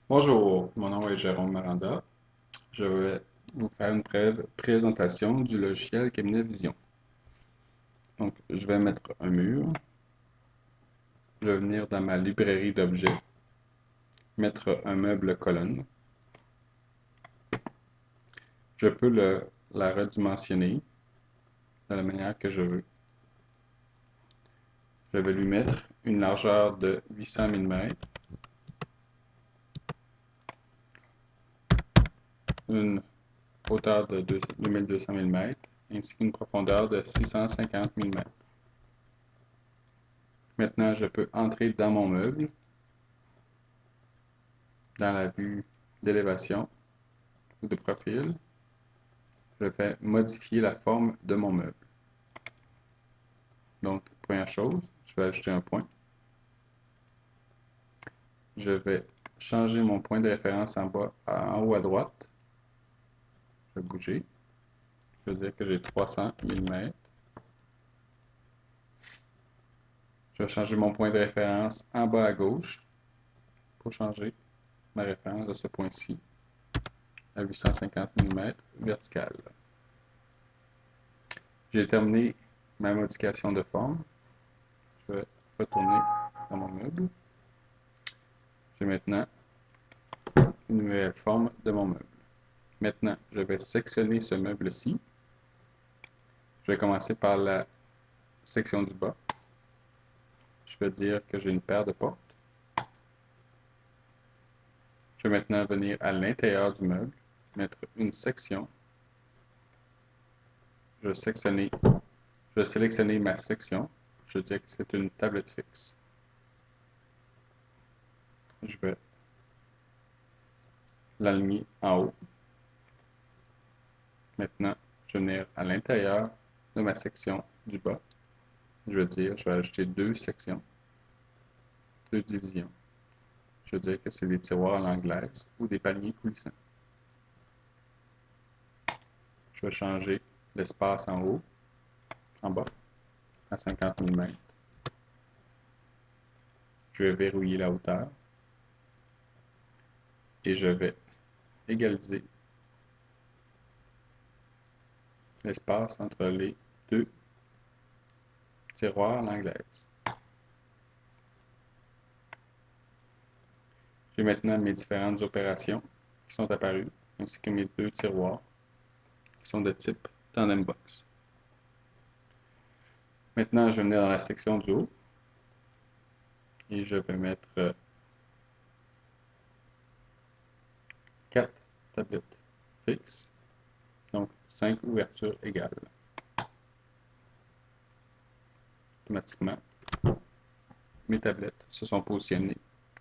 Bonjour, mon nom est Jérôme Maranda. Je vais vous faire une présentation du logiciel Cabinet Vision. Donc, je vais mettre un mur. Je vais venir dans ma librairie d'objets, mettre un meuble colonne. Je peux la redimensionner de la manière que je veux. Je vais lui mettre une largeur de 800 mm, une hauteur de 2200 mm, ainsi qu'une profondeur de 650 mm. Maintenant, je peux entrer dans mon meuble, dans la vue d'élévation ou de profil. Je vais modifier la forme de mon meuble. Donc, première chose, je vais ajouter un point. Je vais changer mon point de référence en haut à droite. Je vais bouger. Je vais dire que j'ai 300 mm. Je vais changer mon point de référence en bas à gauche pour changer ma référence de ce point-ci à 850 mm vertical. J'ai terminé ma modification de forme. Je vais retourner dans mon meuble. J'ai maintenant une nouvelle forme de mon meuble. Maintenant, je vais sectionner ce meuble-ci. Je vais commencer par la section du bas. Je vais dire que j'ai une paire de portes. Je vais maintenant venir à l'intérieur du meuble, mettre une section. Je vais sélectionner ma section. Je dis que c'est une tablette fixe. Je vais l'aligner en haut. Maintenant, je vais venir à l'intérieur de ma section du bas. Je vais ajouter deux sections, deux divisions. Je veux dire que c'est des tiroirs à l'anglaise ou des paniers coulissants. Je vais changer l'espace en haut, en bas, à 50 mm. Je vais verrouiller la hauteur et je vais égaliser l'espace entre les deux tiroirs à l'anglaise. J'ai maintenant mes différentes opérations qui sont apparues, ainsi que mes deux tiroirs qui sont de type Tandem Box. Maintenant, je vais venir dans la section du haut et je vais mettre 4 tablettes fixes, donc 5 ouvertures égales. Automatiquement, mes tablettes se sont positionnées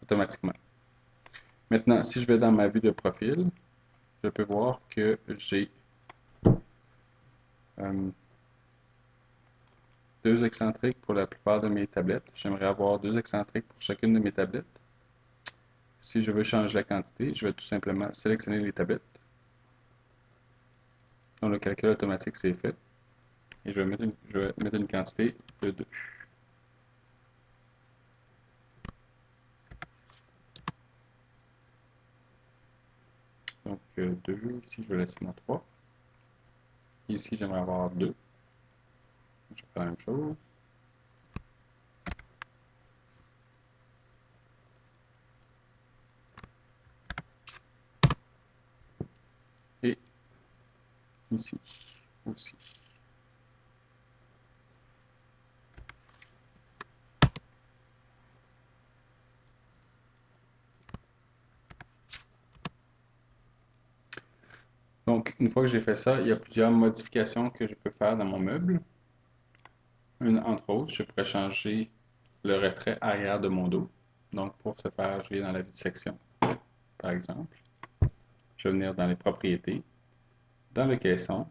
automatiquement. Maintenant, si je vais dans ma vue de profil, je peux voir que j'ai deux excentriques pour la plupart de mes tablettes. J'aimerais avoir deux excentriques pour chacune de mes tablettes. Si je veux changer la quantité, je vais tout simplement sélectionner les tablettes. Donc le calcul automatique c'est fait. Et je vais mettre une quantité de 2. Donc 2, ici je vais laisser mon 3. Ici j'aimerais avoir 2. Je fais la même chose. Et ici aussi. Donc, une fois que j'ai fait ça, il y a plusieurs modifications que je peux faire dans mon meuble. Entre autres, je pourrais changer le retrait arrière de mon dos. Donc, pour ce faire, je vais dans la vue de section, par exemple. Je vais venir dans les propriétés, dans le caisson,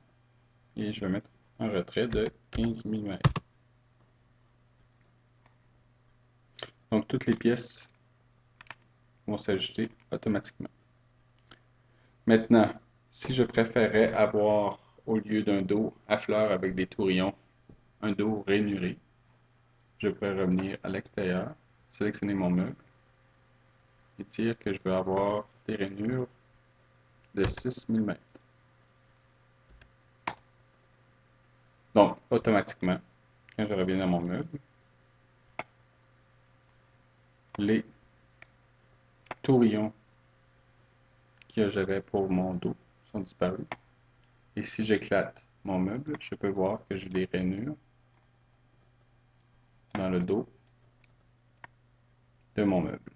et je vais mettre un retrait de 15 mm. Donc, toutes les pièces vont s'ajuster automatiquement. Maintenant, si je préférais avoir, au lieu d'un dos à fleurs avec des tourillons, un dos rainuré, je pourrais revenir à l'extérieur, sélectionner mon meuble qui dire que je veux avoir des rainures de 6 mm. Donc, automatiquement, quand je reviens dans mon meuble, les tourillons que j'avais pour mon dos sont disparus. Et si j'éclate mon meuble, je peux voir que j'ai des rainures dans le dos de mon meuble.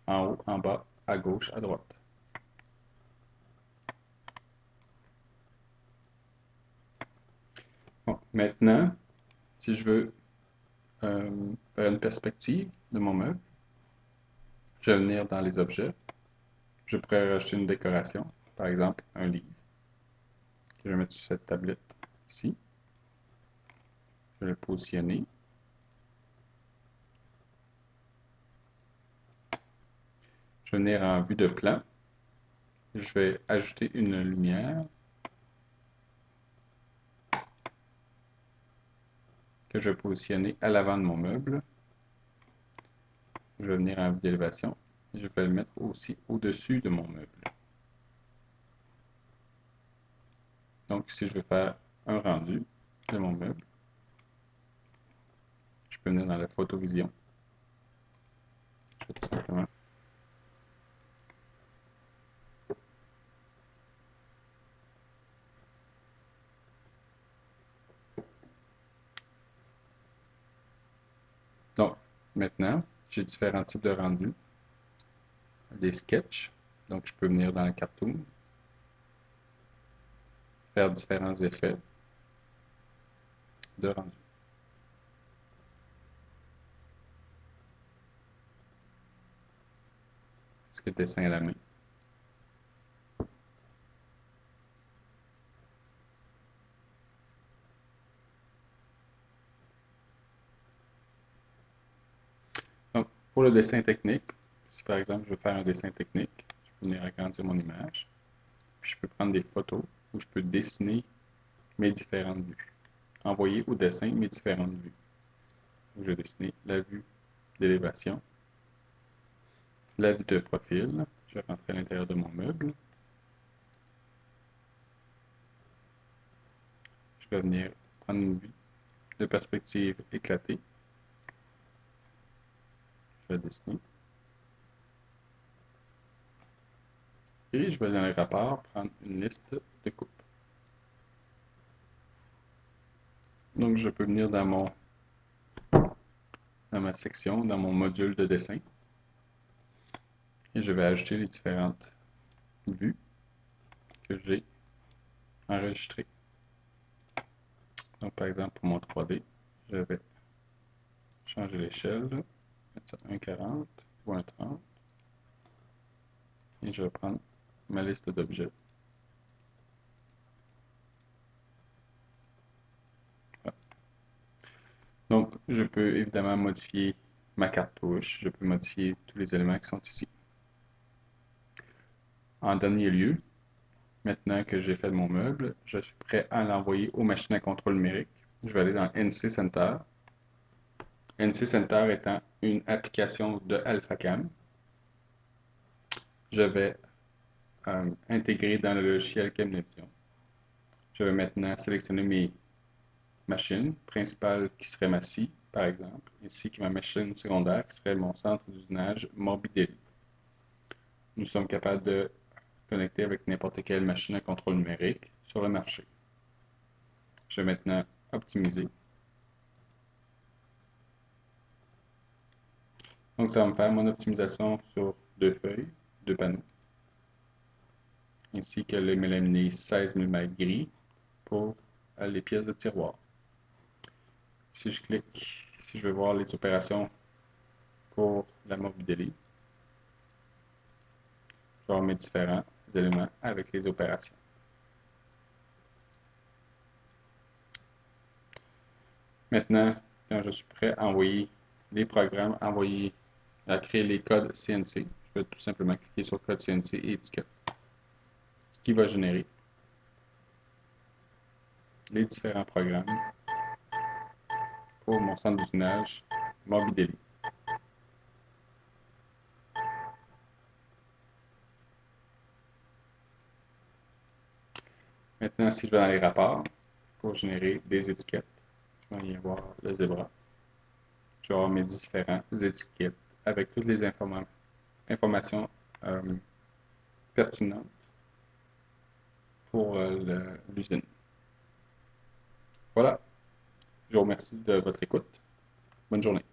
En haut, en bas, à gauche, à droite. Bon, maintenant, si je veux faire une perspective de mon meuble, je vais venir dans les objets. Je pourrais rajouter une décoration, par exemple un livre, que je vais mettre sur cette tablette ici. Je vais le positionner. Je vais venir en vue de plan. Je vais ajouter une lumière que je vais positionner à l'avant de mon meuble. Je vais venir en vue d'élévation et je vais le mettre aussi au-dessus de mon meuble. Donc, si je veux faire un rendu de mon meuble, je peux venir dans la photovision. Je vais tout simplement donc, maintenant, j'ai différents types de rendus. Des sketchs. Donc, je peux venir dans le cartoon, faire différents effets de rendu. Est-ce que dessin à la main? Donc, pour le dessin technique, si par exemple je veux faire un dessin technique, je peux venir agrandir mon image. Puis je peux prendre des photos où je peux dessiner mes différentes vues. Envoyer au dessin mes différentes vues. Donc, je vais dessiner la vue d'élévation, la vue de profil. Je vais rentrer à l'intérieur de mon meuble. Je vais venir prendre une vue de perspective éclatée. Je vais dessiner. Et je vais dans les rapports prendre une liste de coupes. Donc je peux venir dans ma section, dans mon module de dessin. Et je vais ajouter les différentes vues que j'ai enregistrées. Donc par exemple pour mon 3D, je vais changer l'échelle, mettre ça 1,40 ou 1,30. Et je vais prendre ma liste d'objets. Voilà. Donc, je peux évidemment modifier ma cartouche. Je peux modifier tous les éléments qui sont ici. En dernier lieu, maintenant que j'ai fait mon meuble, je suis prêt à l'envoyer aux machines à contrôle numérique. Je vais aller dans NC Center. NC Center étant une application de AlphaCam. Je vais intégrer dans le logiciel Camnevision. Je vais maintenant sélectionner mes machine principale qui serait ma scie, par exemple, ainsi que ma machine secondaire qui serait mon centre d'usinage Morbidelli. Nous sommes capables de connecter avec n'importe quelle machine à contrôle numérique sur le marché. Je vais maintenant optimiser. Donc, ça va me faire mon optimisation sur deux feuilles, deux panneaux, ainsi que le mélaminé 16 mm gris pour les pièces de tiroir. Si je clique, si je veux voir les opérations pour la Morbidelli, je vais avoir mes différents éléments avec les opérations. Maintenant, quand je suis prêt à envoyer les programmes, à créer les codes CNC, je vais tout simplement cliquer sur code CNC et étiquette, ce qui va générer les différents programmes pour mon centre d'usinage Morbidelli. Maintenant, si je vais dans les rapports, pour générer des étiquettes, je vais y avoir le zebra. Je vais avoir mes différentes étiquettes avec toutes les informations euh, pertinentes pour l'usine. Voilà. Je vous remercie de votre écoute. Bonne journée.